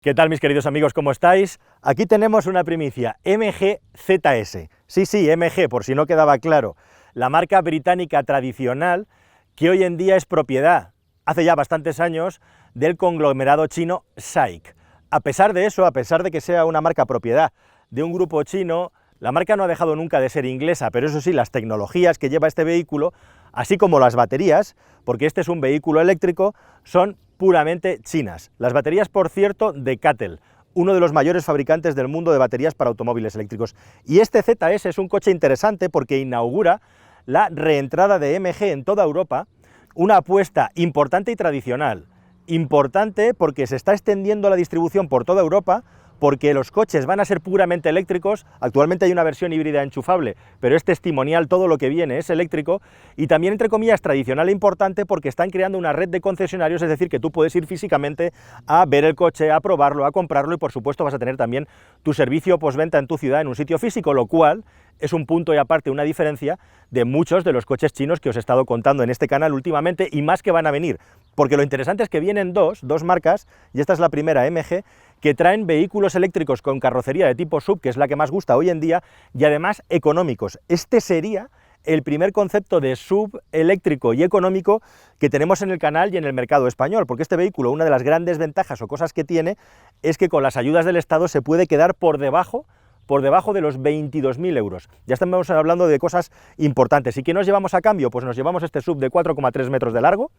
¿Qué tal, mis queridos amigos? ¿Cómo estáis? Aquí tenemos una primicia, MG ZS. Sí, MG, por si no quedaba claro. La marca británica tradicional que hoy en día es propiedad, hace ya bastantes años, del conglomerado chino SAIC. A pesar de eso, a pesar de que sea una marca propiedad de un grupo chino, la marca no ha dejado nunca de ser inglesa, pero eso sí, las tecnologías que lleva este vehículo, así como las baterías, porque este es un vehículo eléctrico, son puramente chinas. Las baterías, por cierto, de CATL, uno de los mayores fabricantes del mundo de baterías para automóviles eléctricos. Y este ZS es un coche interesante porque inaugura la reentrada de MG en toda Europa, una apuesta importante y tradicional. Importante porque se está extendiendo la distribución por toda Europa, porque los coches van a ser puramente eléctricos. Actualmente hay una versión híbrida enchufable, pero es testimonial, todo lo que viene es eléctrico, y también, entre comillas, tradicional e importante porque están creando una red de concesionarios, es decir, que tú puedes ir físicamente a ver el coche, a probarlo, a comprarlo, y por supuesto vas a tener también tu servicio postventa en tu ciudad en un sitio físico, lo cual es un punto y aparte, una diferencia de muchos de los coches chinos que os he estado contando en este canal últimamente, y más que van a venir, porque lo interesante es que vienen dos marcas, y esta es la primera, MG, que traen vehículos eléctricos con carrocería de tipo SUV, que es la que más gusta hoy en día, y además económicos. Este sería el primer concepto de SUV eléctrico y económico que tenemos en el canal y en el mercado español, porque este vehículo, una de las grandes ventajas o cosas que tiene, es que con las ayudas del Estado se puede quedar por debajo de los 22.000 euros. Ya estamos hablando de cosas importantes. ¿Y qué nos llevamos a cambio? Pues nos llevamos este SUV de 4,3 metros de largo,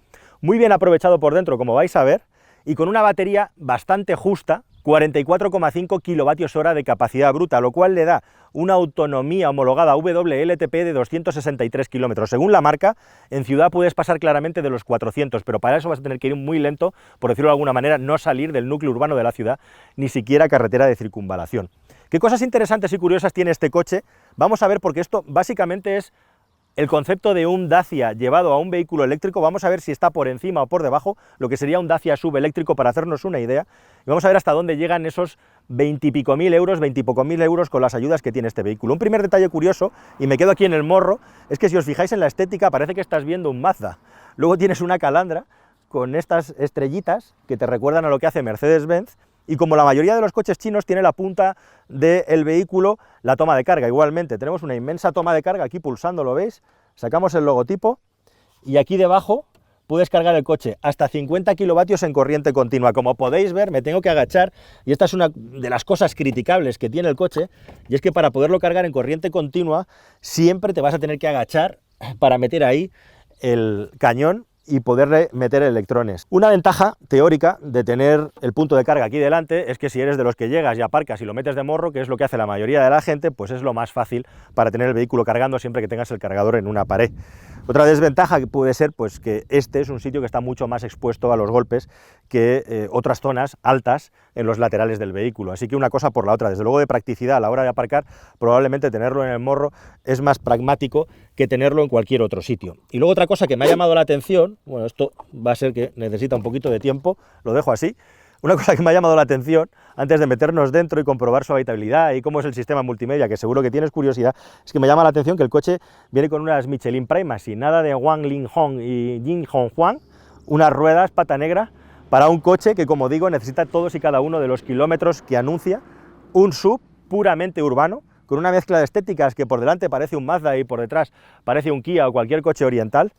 muy bien aprovechado por dentro, como vais a ver, y con una batería bastante justa, 44,5 kWh de capacidad bruta, lo cual le da una autonomía homologada WLTP de 263 kilómetros. Según la marca, en ciudad puedes pasar claramente de los 400, pero para eso vas a tener que ir muy lento, por decirlo de alguna manera, no salir del núcleo urbano de la ciudad, ni siquiera carretera de circunvalación. ¿Qué cosas interesantes y curiosas tiene este coche? Vamos a ver, porque esto básicamente es el concepto de un Dacia llevado a un vehículo eléctrico. Vamos a ver si está por encima o por debajo, lo que sería un Dacia SUV eléctrico, para hacernos una idea, y vamos a ver hasta dónde llegan esos 20 y pico mil euros con las ayudas que tiene este vehículo. Un primer detalle curioso, y me quedo aquí en el morro, es que si os fijáis en la estética parece que estás viendo un Mazda. Luego tienes una Calandra con estas estrellitas que te recuerdan a lo que hace Mercedes-Benz, y como la mayoría de los coches chinos, tiene la punta del vehículo la toma de carga. Igualmente tenemos una inmensa toma de carga aquí pulsando, ¿lo veis? Sacamos el logotipo y aquí debajo puedes cargar el coche hasta 50 kilovatios en corriente continua. Como podéis ver, me tengo que agachar, y esta es una de las cosas criticables que tiene el coche, y es que para poderlo cargar en corriente continua siempre te vas a tener que agachar para meter ahí el cañón y poderle meter electrones. Una ventaja teórica de tener el punto de carga aquí delante es que si eres de los que llegas y aparcas y lo metes de morro, que es lo que hace la mayoría de la gente, pues es lo más fácil para tener el vehículo cargando siempre que tengas el cargador en una pared. Otra desventaja que puede ser pues que este es un sitio que está mucho más expuesto a los golpes que otras zonas altas en los laterales del vehículo, así que una cosa por la otra. Desde luego, de practicidad a la hora de aparcar, probablemente tenerlo en el morro es más pragmático que tenerlo en cualquier otro sitio. Y luego otra cosa que me ha llamado la atención, bueno, esto va a ser que necesita un poquito de tiempo, lo dejo así. Una cosa que me ha llamado la atención, antes de meternos dentro y comprobar su habitabilidad y cómo es el sistema multimedia, que seguro que tienes curiosidad, es que me llama la atención que el coche viene con unas Michelin Primacy, nada de Wang Ling Hong y Jing Hong Huang, unas ruedas pata negra para un coche que, como digo, necesita todos y cada uno de los kilómetros que anuncia, un SUV puramente urbano, con una mezcla de estéticas que por delante parece un Mazda y por detrás parece un Kia o cualquier coche oriental,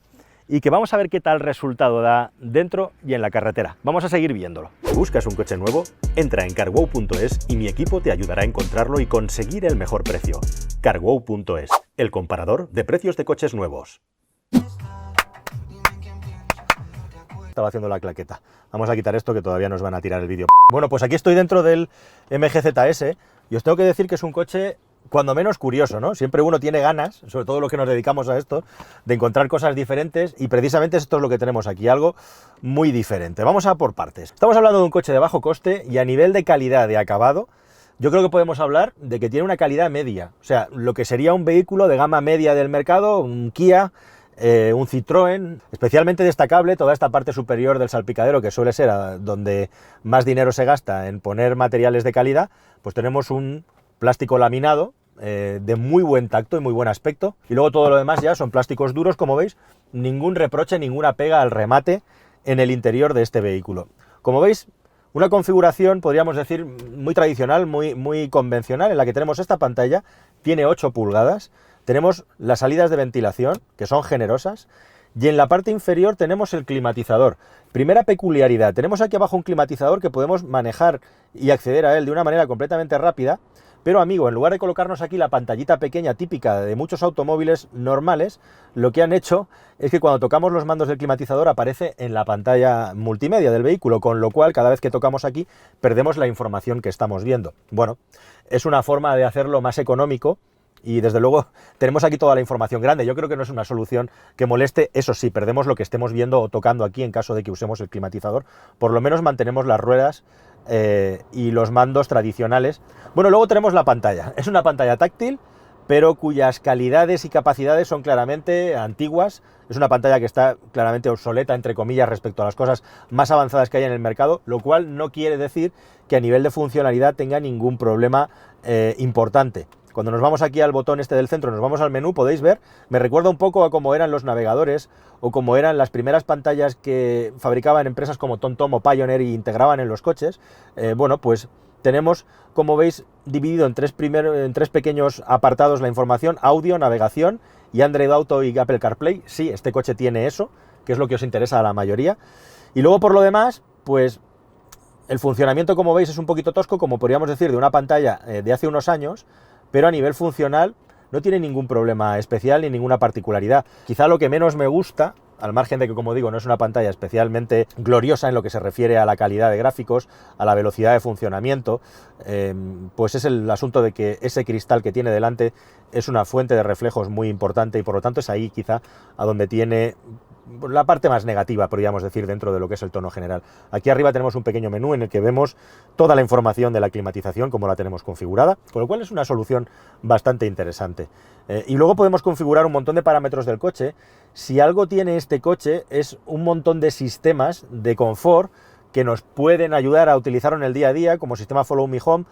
y que vamos a ver qué tal resultado da dentro y en la carretera. Vamos a seguir viéndolo. ¿Buscas un coche nuevo? Entra en carwow.es y mi equipo te ayudará a encontrarlo y conseguir el mejor precio. Carwow.es, el comparador de precios de coches nuevos. Estaba haciendo la claqueta. Vamos a quitar esto, que todavía nos van a tirar el vídeo. Bueno, pues aquí estoy dentro del MG ZS y os tengo que decir que es un coche cuando menos curioso, ¿no? Siempre uno tiene ganas, sobre todo los que nos dedicamos a esto, de encontrar cosas diferentes, y precisamente esto es lo que tenemos aquí, algo muy diferente. Vamos a por partes. Estamos hablando de un coche de bajo coste, y a nivel de calidad de acabado, yo creo que podemos hablar de que tiene una calidad media, o sea, lo que sería un vehículo de gama media del mercado, un Kia, un Citroën. Especialmente destacable toda esta parte superior del salpicadero, que suele ser donde más dinero se gasta en poner materiales de calidad. Pues tenemos un plástico laminado de muy buen tacto y muy buen aspecto, y luego todo lo demás ya son plásticos duros, como veis, ningún reproche, ninguna pega al remate en el interior de este vehículo. Como veis, Una configuración, podríamos decir, muy tradicional, muy convencional, en la que tenemos esta pantalla, tiene 8 pulgadas, tenemos las salidas de ventilación, que son generosas, y en la parte inferior tenemos el climatizador. Primera peculiaridad, tenemos aquí abajo un climatizador que podemos manejar y acceder a él de una manera completamente rápida, pero amigo, en lugar de colocarnos aquí la pantallita pequeña típica de muchos automóviles normales, lo que han hecho es que cuando tocamos los mandos del climatizador aparece en la pantalla multimedia del vehículo, con lo cual cada vez que tocamos aquí perdemos la información que estamos viendo. Bueno, es una forma de hacerlo más económico y desde luego tenemos aquí toda la información grande. Yo creo que no es una solución que moleste, eso sí, perdemos lo que estemos viendo o tocando aquí en caso de que usemos el climatizador. Por lo menos mantenemos las ruedas y los mandos tradicionales. Bueno, luego tenemos la pantalla. Es una pantalla táctil, pero cuyas calidades y capacidades son claramente antiguas. Es una pantalla que está claramente obsoleta, entre comillas, respecto a las cosas más avanzadas que hay en el mercado, lo cual no quiere decir que a nivel de funcionalidad tenga ningún problema importante. Cuando nos vamos aquí al botón este del centro, nos vamos al menú, podéis ver, me recuerda un poco a cómo eran los navegadores o cómo eran las primeras pantallas que fabricaban empresas como TomTom o Pioneer y integraban en los coches. Bueno, pues tenemos, como veis, dividido en tres pequeños apartados la información: audio, navegación y Android Auto y Apple CarPlay. Sí, este coche tiene eso, que es lo que os interesa a la mayoría. Y luego, por lo demás, pues el funcionamiento, como veis, es un poquito tosco, como podríamos decir, de una pantalla de hace unos años, pero a nivel funcional no tiene ningún problema especial ni ninguna particularidad. Quizá lo que menos me gusta, al margen de que, como digo, no es una pantalla especialmente gloriosa en lo que se refiere a la calidad de gráficos, a la velocidad de funcionamiento, pues es el asunto de que ese cristal que tiene delante es una fuente de reflejos muy importante y por lo tanto es ahí quizá a donde tiene la parte más negativa, podríamos decir, dentro de lo que es el tono general. Aquí arriba tenemos un pequeño menú en el que vemos toda la información de la climatización, como la tenemos configurada, con lo cual es una solución bastante interesante. Y luego podemos configurar un montón de parámetros del coche. Si algo tiene este coche es un montón de sistemas de confort que nos pueden ayudar a utilizarlo en el día a día, como sistema Follow Me Home,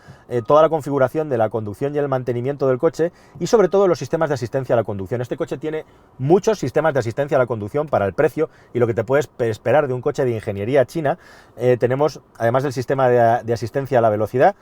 toda la configuración de la conducción y el mantenimiento del coche y sobre todo los sistemas de asistencia a la conducción. Este coche tiene muchos sistemas de asistencia a la conducción para el precio y lo que te puedes esperar de un coche de ingeniería china. Tenemos, además del sistema de asistencia a la velocidad,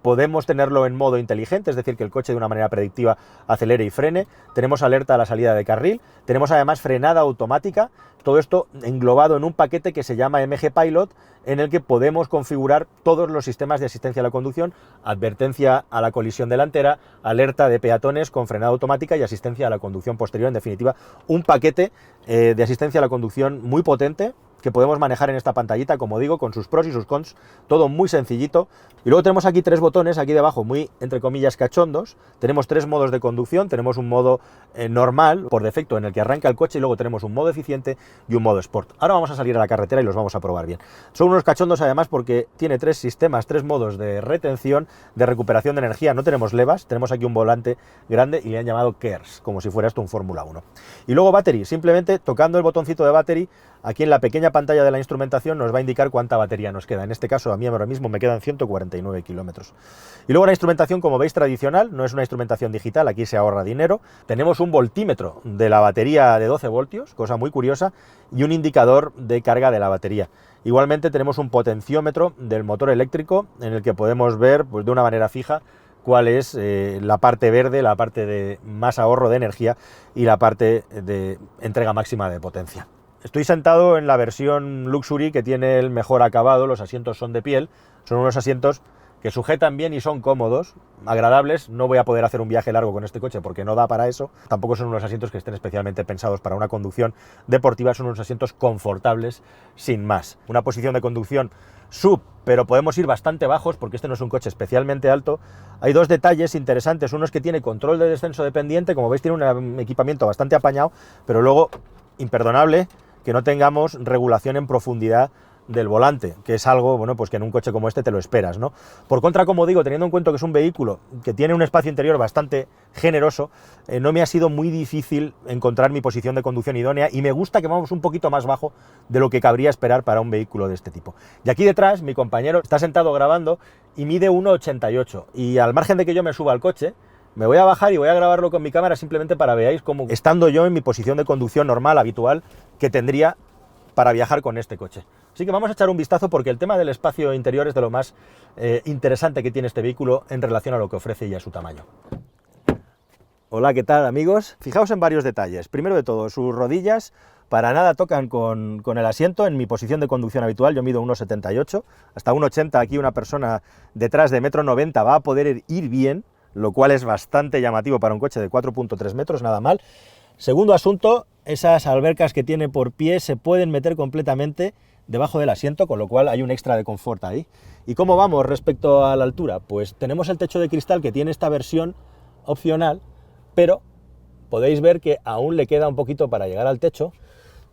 podemos tenerlo en modo inteligente, es decir, que el coche de una manera predictiva acelere y frene. Tenemos alerta a la salida de carril, tenemos además frenada automática, todo esto englobado en un paquete que se llama MG Pilot, en el que podemos configurar todos los sistemas de asistencia a la conducción, advertencia a la colisión delantera, alerta de peatones con frenada automática y asistencia a la conducción posterior. En definitiva, un paquete de asistencia a la conducción muy potente, que podemos manejar en esta pantallita, como digo, con sus pros y sus cons, todo muy sencillito. Y luego tenemos aquí tres botones, aquí debajo, muy, entre comillas, cachondos. Tenemos tres modos de conducción, tenemos un modo normal, por defecto, en el que arranca el coche, y luego tenemos un modo eficiente y un modo Sport. Ahora vamos a salir a la carretera y los vamos a probar bien. Son unos cachondos, además, porque tiene tres sistemas, tres modos de retención, de recuperación de energía. No tenemos levas, tenemos aquí un volante grande y le han llamado KERS, como si fuera esto un Fórmula 1. Y luego Battery, simplemente tocando el botoncito de Battery, aquí en la pequeña pantalla de la instrumentación nos va a indicar cuánta batería nos queda. En este caso, a mí ahora mismo me quedan 149 kilómetros. Y luego la instrumentación, como veis, tradicional, no es una instrumentación digital, aquí se ahorra dinero. Tenemos un voltímetro de la batería de 12 voltios, cosa muy curiosa, y un indicador de carga de la batería. Igualmente tenemos un potenciómetro del motor eléctrico, en el que podemos ver, pues, de una manera fija cuál es la parte verde, la parte de más ahorro de energía y la parte de entrega máxima de potencia. Estoy sentado en la versión Luxury, que tiene el mejor acabado, los asientos son de piel, son unos asientos que sujetan bien y son cómodos, agradables. No voy a poder hacer un viaje largo con este coche porque no da para eso. Tampoco son unos asientos que estén especialmente pensados para una conducción deportiva, son unos asientos confortables sin más. Una posición de conducción sub, pero podemos ir bastante bajos porque este no es un coche especialmente alto. Hay dos detalles interesantes, uno es que tiene control de descenso de pendiente, como veis tiene un equipamiento bastante apañado, pero luego, imperdonable, que no tengamos regulación en profundidad del volante, que es algo, bueno, pues que en un coche como este te lo esperas, ¿no? Por contra, como digo, teniendo en cuenta que es un vehículo que tiene un espacio interior bastante generoso, no me ha sido muy difícil encontrar mi posición de conducción idónea y me gusta que vamos un poquito más bajo de lo que cabría esperar para un vehículo de este tipo. Y aquí detrás, mi compañero está sentado grabando y mide 1,88 y al margen de que yo me suba al coche, me voy a bajar y voy a grabarlo con mi cámara simplemente para veáis cómo, estando yo en mi posición de conducción normal, habitual, que tendría para viajar con este coche. Así que vamos a echar un vistazo porque el tema del espacio interior es de lo más interesante que tiene este vehículo en relación a lo que ofrece y a su tamaño. Hola, ¿qué tal, amigos? Fijaos en varios detalles. Primero de todo, sus rodillas para nada tocan con el asiento. En mi posición de conducción habitual, yo mido 1,78, hasta 1,80 aquí una persona detrás de 1,90 m va a poder ir bien, lo cual es bastante llamativo para un coche de 4,3 metros, nada mal. Segundo asunto, esas albercas que tiene por pie se pueden meter completamente debajo del asiento, con lo cual hay un extra de confort ahí. ¿Y cómo vamos respecto a la altura? Pues tenemos el techo de cristal que tiene esta versión opcional, pero podéis ver que aún le queda un poquito para llegar al techo,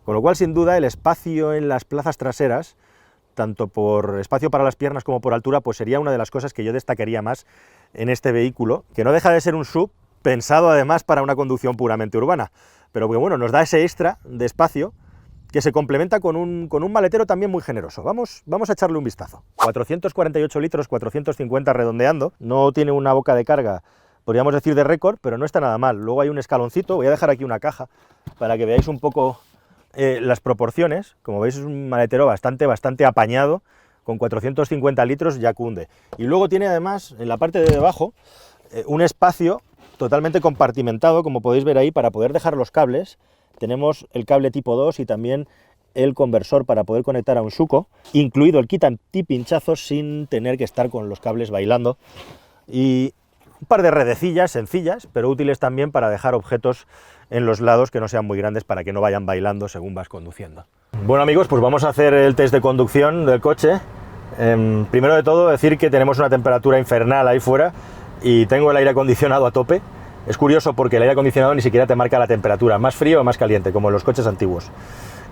con lo cual sin duda el espacio en las plazas traseras, tanto por espacio para las piernas como por altura, pues sería una de las cosas que yo destacaría más en este vehículo, que no deja de ser un SUV pensado además para una conducción puramente urbana, pero que bueno, nos da ese extra de espacio que se complementa con un maletero también muy generoso. Vamos a echarle un vistazo. 448 litros, 450 redondeando, no tiene una boca de carga, podríamos decir de récord, pero no está nada mal. Luego hay un escaloncito, voy a dejar aquí una caja para que veáis un poco las proporciones. Como veis es un maletero bastante apañado, con 450 litros ya cunde. Y luego tiene además en la parte de debajo un espacio totalmente compartimentado, como podéis ver ahí, para poder dejar los cables. Tenemos el cable tipo 2 y también el conversor para poder conectar a un Xuco, incluido el kit anti-pinchazos sin tener que estar con los cables bailando. Y un par de redecillas sencillas, pero útiles también para dejar objetos en los lados que no sean muy grandes para que no vayan bailando según vas conduciendo. Bueno, amigos, pues vamos a hacer el test de conducción del coche. Primero de todo decir que tenemos una temperatura infernal ahí fuera y tengo el aire acondicionado a tope. Es curioso porque el aire acondicionado ni siquiera te marca la temperatura, más frío o más caliente, como en los coches antiguos.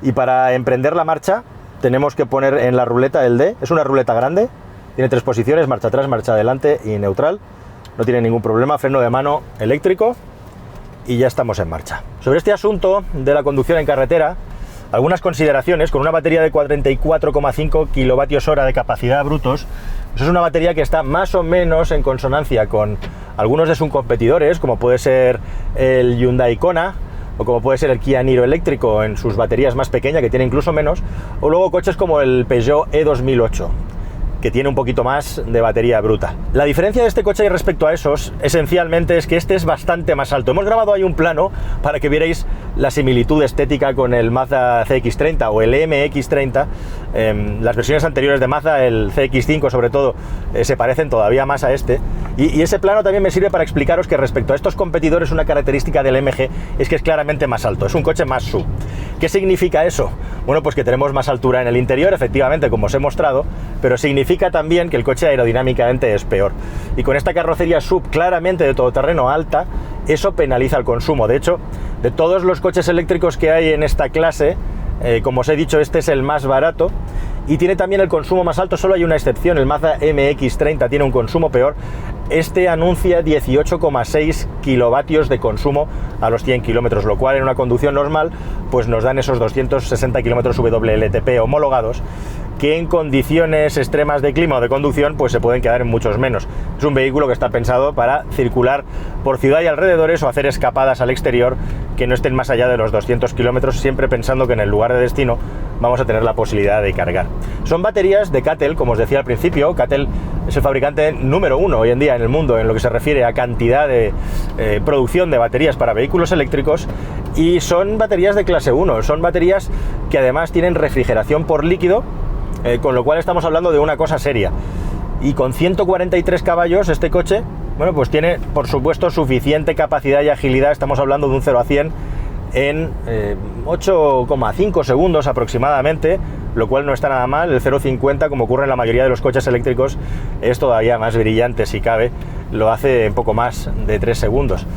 Y para emprender la marcha tenemos que poner en la ruleta el D. Es una ruleta grande, tiene 3 posiciones, marcha atrás, marcha adelante y neutral. No tiene ningún problema, freno de mano eléctrico y ya estamos en marcha. Sobre este asunto de la conducción en carretera, algunas consideraciones. Con una batería de 44,5 kWh de capacidad brutos, eso es una batería que está más o menos en consonancia con algunos de sus competidores, como puede ser el Hyundai Kona, o como puede ser el Kia Niro eléctrico en sus baterías más pequeñas, que tiene incluso menos, o luego coches como el Peugeot E2008, que tiene un poquito más de batería bruta. La diferencia de este coche respecto a esos, esencialmente, es que este es bastante más alto. Hemos grabado ahí un plano para que vierais la similitud estética con el Mazda CX-30 o el MX-30. Las versiones anteriores de Mazda, el CX-5 sobre todo, se parecen todavía más a este. Y ese plano también me sirve para explicaros que respecto a estos competidores, una característica del MG es que es claramente más alto, es un coche más SUV. ¿Qué significa eso? Bueno, pues que tenemos más altura en el interior, efectivamente, como os he mostrado, pero significa también que el coche aerodinámicamente es peor. Y con esta carrocería SUV claramente de todoterreno alta, eso penaliza el consumo. De hecho, de todos los coches eléctricos que hay en esta clase, como os he dicho, este es el más barato y tiene también el consumo más alto. Solo hay una excepción, el Mazda MX-30 tiene un consumo peor. Este anuncia 18,6 kilovatios de consumo a los 100 kilómetros, lo cual en una conducción normal pues nos dan esos 260 kilómetros WLTP homologados, que en condiciones extremas de clima o de conducción pues se pueden quedar en muchos menos. Es un vehículo que está pensado para circular por ciudad y alrededores o hacer escapadas al exterior que no estén más allá de los 200 kilómetros, siempre pensando que en el lugar de destino vamos a tener la posibilidad de cargar. Son baterías de CATL, como os decía al principio. CATL es el fabricante número 1 hoy en día en el mundo en lo que se refiere a cantidad de producción de baterías para vehículos eléctricos, y son baterías de clase 1, son baterías que además tienen refrigeración por líquido, con lo cual estamos hablando de una cosa seria. Y con 143 caballos este coche, bueno, pues tiene por supuesto suficiente capacidad y agilidad. Estamos hablando de un 0 a 100 en 8,5 segundos aproximadamente, lo cual no está nada mal. El 0,50, como ocurre en la mayoría de los coches eléctricos, es todavía más brillante si cabe, lo hace en poco más de 3 segundos.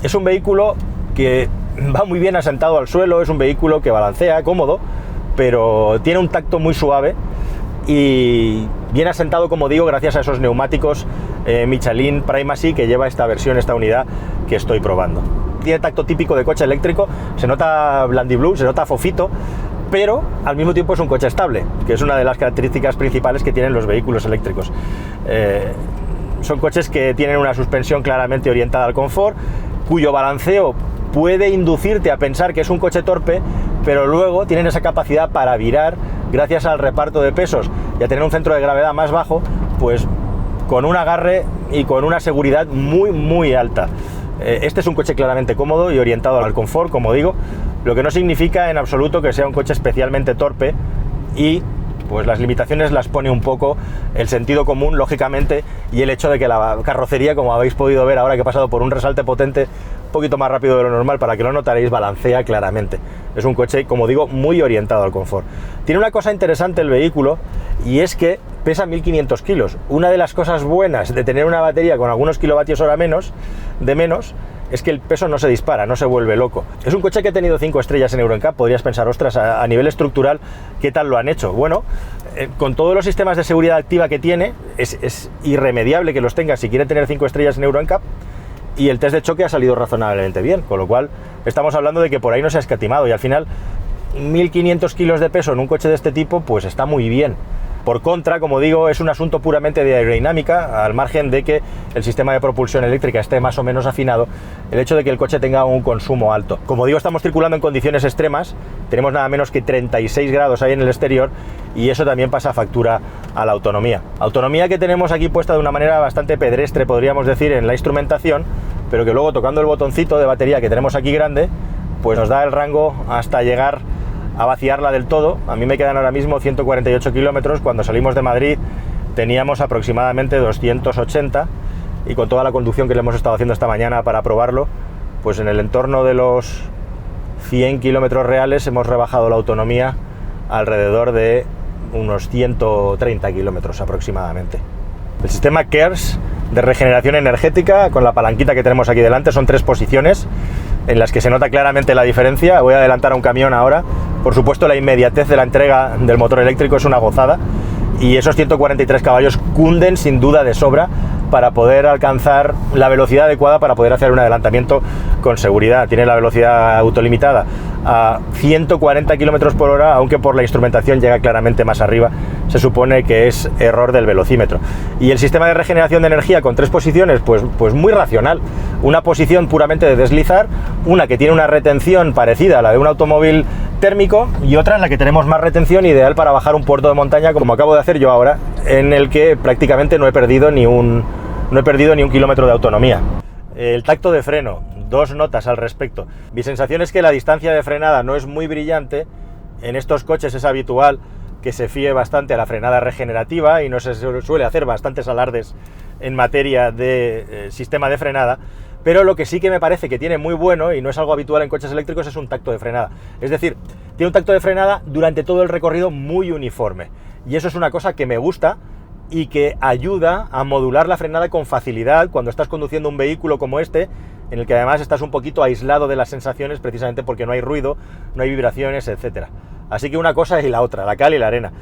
Es un vehículo que va muy bien asentado al suelo, es un vehículo que balancea cómodo, pero tiene un tacto muy suave y bien asentado, como digo, gracias a esos neumáticos Michelin Primacy que lleva esta versión, esta unidad que estoy probando. Tiene tacto típico de coche eléctrico, se nota blandiblu, se nota fofito, pero al mismo tiempo es un coche estable, que es una de las características principales que tienen los vehículos eléctricos. Son coches que tienen una suspensión claramente orientada al confort, cuyo balanceo puede inducirte a pensar que es un coche torpe, pero luego tienen esa capacidad para virar gracias al reparto de pesos y a tener un centro de gravedad más bajo, pues con un agarre y con una seguridad muy alta. Este es un coche claramente cómodo y orientado al confort, como digo, lo que no significa en absoluto que sea un coche especialmente torpe, y pues las limitaciones las pone un poco el sentido común, lógicamente, y el hecho de que la carrocería, como habéis podido ver ahora que he pasado por un resalte potente un poquito más rápido de lo normal, para que lo notaréis, balancea claramente. Es un coche, como digo, muy orientado al confort. Tiene una cosa interesante el vehículo, y es que pesa 1500 kilos. Una de las cosas buenas de tener una batería con algunos kilovatios hora menos, es que el peso no se dispara, no se vuelve loco. Es un coche que ha tenido 5 estrellas en Euro NCAP. Podrías pensar, ostras, a nivel estructural, ¿qué tal lo han hecho? Bueno, con todos los sistemas de seguridad activa que tiene, es irremediable que los tenga si quiere tener 5 estrellas en Euro NCAP, y el test de choque ha salido razonablemente bien, con lo cual estamos hablando de que por ahí no se ha escatimado, y al final 1500 kilos de peso en un coche de este tipo, pues está muy bien. Por contra, como digo, es un asunto puramente de aerodinámica, al margen de que el sistema de propulsión eléctrica esté más o menos afinado, el hecho de que el coche tenga un consumo alto. Como digo, estamos circulando en condiciones extremas, tenemos nada menos que 36 grados ahí en el exterior, y eso también pasa factura a la autonomía. Autonomía que tenemos aquí puesta de una manera bastante pedestre, podríamos decir, en la instrumentación, pero que luego, tocando el botoncito de batería que tenemos aquí grande, pues nos da el rango hasta llegar a vaciarla del todo. A mí me quedan ahora mismo 148 kilómetros, cuando salimos de Madrid teníamos aproximadamente 280, y con toda la conducción que le hemos estado haciendo esta mañana para probarlo, pues en el entorno de los 100 kilómetros reales hemos rebajado la autonomía alrededor de unos 130 kilómetros aproximadamente. El sistema KERS de regeneración energética, con la palanquita que tenemos aquí delante, son 3 posiciones en las que se nota claramente la diferencia. Voy a adelantar a un camión ahora. Por supuesto, la inmediatez de la entrega del motor eléctrico es una gozada, y esos 143 caballos cunden sin duda de sobra para poder alcanzar la velocidad adecuada para poder hacer un adelantamiento con seguridad. Tiene la velocidad autolimitada a 140 km por hora, aunque por la instrumentación llega claramente más arriba. Se supone que es error del velocímetro. Y el sistema de regeneración de energía con 3 posiciones, pues muy racional. Una posición puramente de deslizar, una que tiene una retención parecida a la de un automóvil térmico, y otra en la que tenemos más retención, ideal para bajar un puerto de montaña, como acabo de hacer yo ahora, en el que prácticamente no he perdido ni un kilómetro de autonomía. El tacto de freno, 2 notas al respecto. Mi sensación es que la distancia de frenada no es muy brillante. En estos coches es habitual que se fíe bastante a la frenada regenerativa, y no se suele hacer bastantes alardes en materia de sistema de frenada. Pero lo que sí que me parece que tiene muy bueno, y no es algo habitual en coches eléctricos, es un tacto de frenada. Es decir, tiene un tacto de frenada durante todo el recorrido muy uniforme. Y eso es una cosa que me gusta, y que ayuda a modular la frenada con facilidad cuando estás conduciendo un vehículo como este, en el que además estás un poquito aislado de las sensaciones, precisamente porque no hay ruido, no hay vibraciones, etc. Así que una cosa y la otra, la cal y la arena.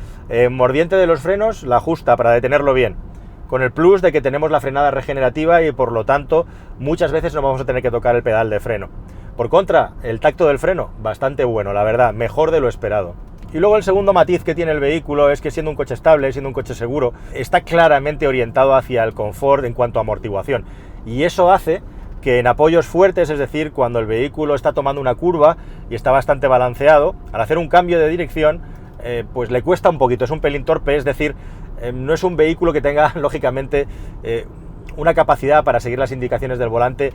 Mordiente de los frenos, la justa para detenerlo bien, con el plus de que tenemos la frenada regenerativa, y por lo tanto muchas veces no vamos a tener que tocar el pedal de freno. Por contra, el tacto del freno, bastante bueno, la verdad, mejor de lo esperado. Y luego el segundo matiz que tiene el vehículo es que, siendo un coche estable, siendo un coche seguro, está claramente orientado hacia el confort en cuanto a amortiguación. Y eso hace que en apoyos fuertes, es decir, cuando el vehículo está tomando una curva y está bastante balanceado, al hacer un cambio de dirección, pues le cuesta un poquito, es un pelín torpe, es decir, no es un vehículo que tenga, lógicamente, una capacidad para seguir las indicaciones del volante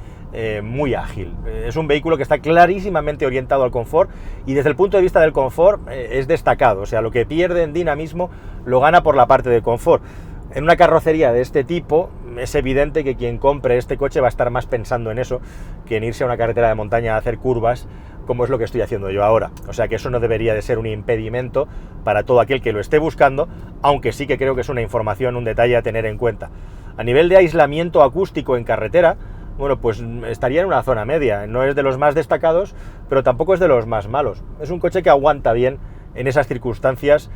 muy ágil. Es un vehículo que está clarísimamente orientado al confort, y desde el punto de vista del confort es destacado. O sea, lo que pierde en dinamismo lo gana por la parte de confort. En una carrocería de este tipo es evidente que quien compre este coche va a estar más pensando en eso que en irse a una carretera de montaña a hacer curvas, como es lo que estoy haciendo yo ahora. O sea que eso no debería de ser un impedimento para todo aquel que lo esté buscando, aunque sí que creo que es una información, un detalle a tener en cuenta. A nivel de aislamiento acústico en carretera, bueno, pues estaría en una zona media. No es de los más destacados, pero tampoco es de los más malos. Es un coche que aguanta bien en esas circunstancias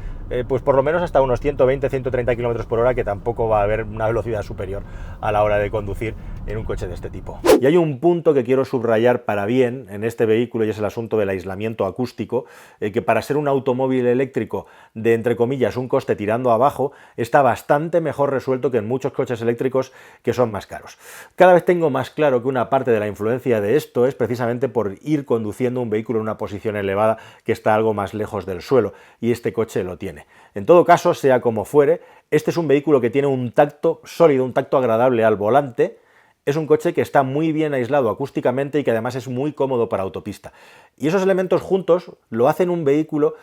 pues por lo menos hasta unos 120-130 km por hora, que tampoco va a haber una velocidad superior a la hora de conducir en un coche de este tipo. Y hay un punto que quiero subrayar para bien en este vehículo, y es el asunto del aislamiento acústico, que para ser un automóvil eléctrico de, entre comillas, un coste tirando abajo, está bastante mejor resuelto que en muchos coches eléctricos que son más caros. Cada vez tengo más claro que una parte de la influencia de esto es precisamente por ir conduciendo un vehículo en una posición elevada que está algo más lejos del suelo, y este coche lo tiene. En todo caso, sea como fuere, este es un vehículo que tiene un tacto sólido, un tacto agradable al volante. Es un coche que está muy bien aislado acústicamente y que además es muy cómodo para autopista. Y esos elementos juntos lo hacen un vehículo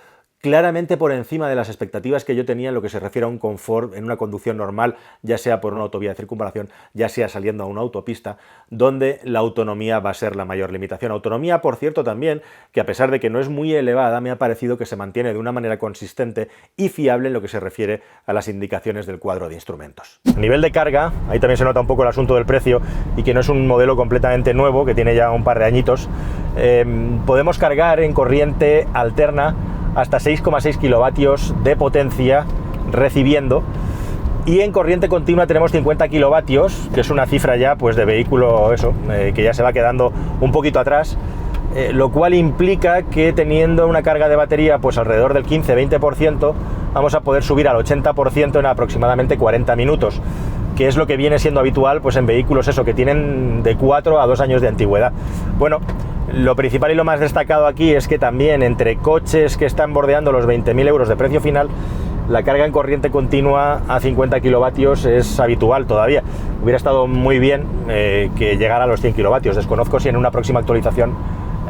claramente por encima de las expectativas que yo tenía en lo que se refiere a un confort en una conducción normal, ya sea por una autovía de circunvalación, ya sea saliendo a una autopista, donde la autonomía va a ser la mayor limitación. Autonomía, por cierto, también, que a pesar de que no es muy elevada, me ha parecido que se mantiene de una manera consistente y fiable en lo que se refiere a las indicaciones del cuadro de instrumentos. A nivel de carga, ahí también se nota un poco el asunto del precio y que no es un modelo completamente nuevo, que tiene ya un par de añitos. Podemos cargar en corriente alterna hasta 6,6 kilovatios de potencia recibiendo, y en corriente continua tenemos 50 kilovatios, que es una cifra ya pues de vehículo que ya se va quedando un poquito atrás, lo cual implica que teniendo una carga de batería pues alrededor del 15-20%, vamos a poder subir al 80% en aproximadamente 40 minutos, que es lo que viene siendo habitual pues en vehículos que tienen de 4 a 2 años de antigüedad. Bueno, lo principal y lo más destacado aquí es que también entre coches que están bordeando los 20.000 euros de precio final, la carga en corriente continua a 50 kilovatios es habitual todavía. Hubiera estado muy bien que llegara a los 100 kilovatios. Desconozco si en una próxima actualización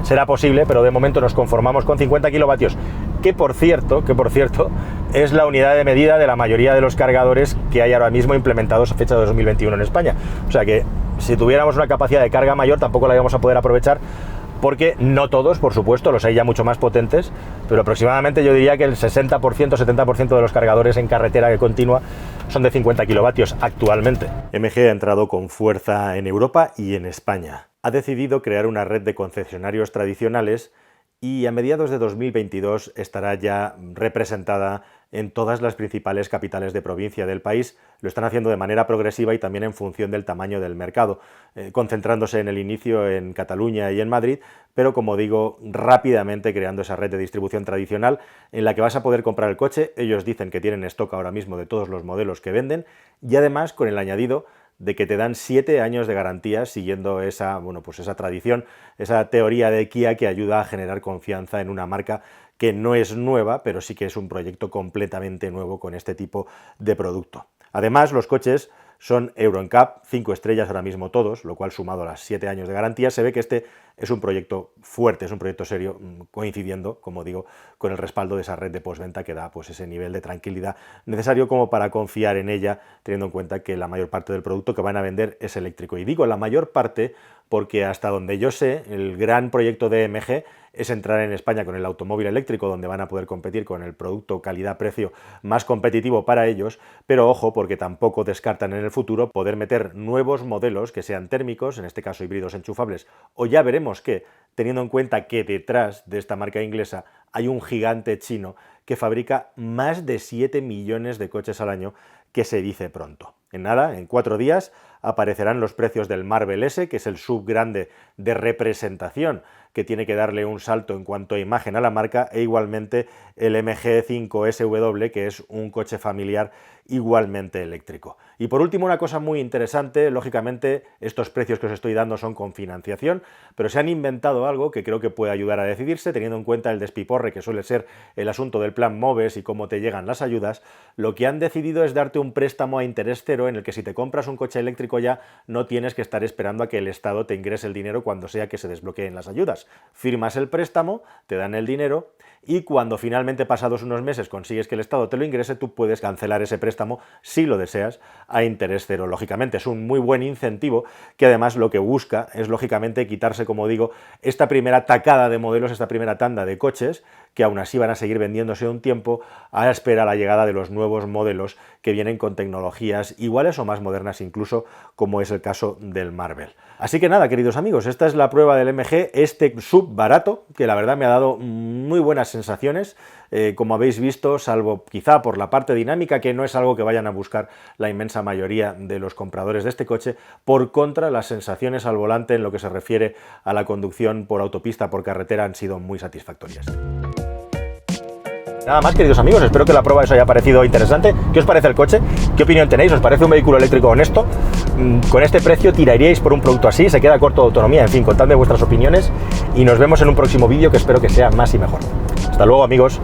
será posible, pero de momento nos conformamos con 50 kilovatios, que por cierto, es la unidad de medida de la mayoría de los cargadores que hay ahora mismo implementados a fecha de 2021 en España. O sea que si tuviéramos una capacidad de carga mayor tampoco la íbamos a poder aprovechar, porque no todos, por supuesto, los hay ya mucho más potentes, pero aproximadamente yo diría que el 60%, 70% de los cargadores en carretera continua son de 50 kilovatios actualmente. MG ha entrado con fuerza en Europa y en España. Ha decidido crear una red de concesionarios tradicionales y a mediados de 2022 estará ya representada en todas las principales capitales de provincia del país. Lo están haciendo de manera progresiva y también en función del tamaño del mercado, concentrándose en el inicio en Cataluña y en Madrid, pero como digo, rápidamente creando esa red de distribución tradicional en la que vas a poder comprar el coche. Ellos dicen que tienen stock ahora mismo de todos los modelos que venden, y además con el añadido de que te dan 7 años de garantía, siguiendo esa tradición, esa teoría de Kia que ayuda a generar confianza en una marca que no es nueva, pero sí que es un proyecto completamente nuevo con este tipo de producto. Además, los coches son Euro NCAP, 5 estrellas ahora mismo todos, lo cual sumado a las 7 años de garantía, se ve que este es un proyecto fuerte, es un proyecto serio, coincidiendo, como digo, con el respaldo de esa red de postventa que da pues ese nivel de tranquilidad necesario como para confiar en ella, teniendo en cuenta que la mayor parte del producto que van a vender es eléctrico. Y digo la mayor parte porque hasta donde yo sé, el gran proyecto de MG es entrar en España con el automóvil eléctrico, donde van a poder competir con el producto calidad-precio más competitivo para ellos, pero ojo, porque tampoco descartan en el futuro poder meter nuevos modelos que sean térmicos, en este caso híbridos enchufables, o ya veremos qué, teniendo en cuenta que detrás de esta marca inglesa hay un gigante chino que fabrica más de 7 millones de coches al año, que se dice pronto. En nada, en 4 días, aparecerán los precios del Marvel S, que es el SUV grande de representación, que tiene que darle un salto en cuanto a imagen a la marca, e igualmente el MG5 SW, que es un coche familiar igualmente eléctrico. Y por último, una cosa muy interesante, lógicamente estos precios que os estoy dando son con financiación, pero se han inventado algo que creo que puede ayudar a decidirse, teniendo en cuenta el despiporre que suele ser el asunto del plan MOVES y cómo te llegan las ayudas. Lo que han decidido es darte un préstamo a interés cero, en el que si te compras un coche eléctrico ya no tienes que estar esperando a que el Estado te ingrese el dinero cuando sea que se desbloqueen las ayudas. Firmas el préstamo, te dan el dinero, y cuando finalmente pasados unos meses consigues que el Estado te lo ingrese, tú puedes cancelar ese préstamo si lo deseas a interés cero. Lógicamente es un muy buen incentivo que además lo que busca es lógicamente quitarse, como digo, esta primera tacada de modelos, esta primera tanda de coches que aún así van a seguir vendiéndose un tiempo a espera la llegada de los nuevos modelos que vienen con tecnologías iguales o más modernas incluso como es el caso del Marvel. Así que nada, queridos amigos, esta es la prueba del MG, este sub barato, que la verdad me ha dado muy buenas sensaciones, como habéis visto, salvo quizá por la parte dinámica, que no es algo que vayan a buscar la inmensa mayoría de los compradores de este coche. Por contra, las sensaciones al volante en lo que se refiere a la conducción por autopista, por carretera, han sido muy satisfactorias. Nada más, queridos amigos, espero que la prueba os haya parecido interesante. ¿Qué os parece el coche? ¿Qué opinión tenéis? ¿Os parece un vehículo eléctrico honesto? ¿Con este precio tiraríais por un producto así? ¿Se queda corto de autonomía? En fin, contadme vuestras opiniones y nos vemos en un próximo vídeo que espero que sea más y mejor. Hasta luego, amigos.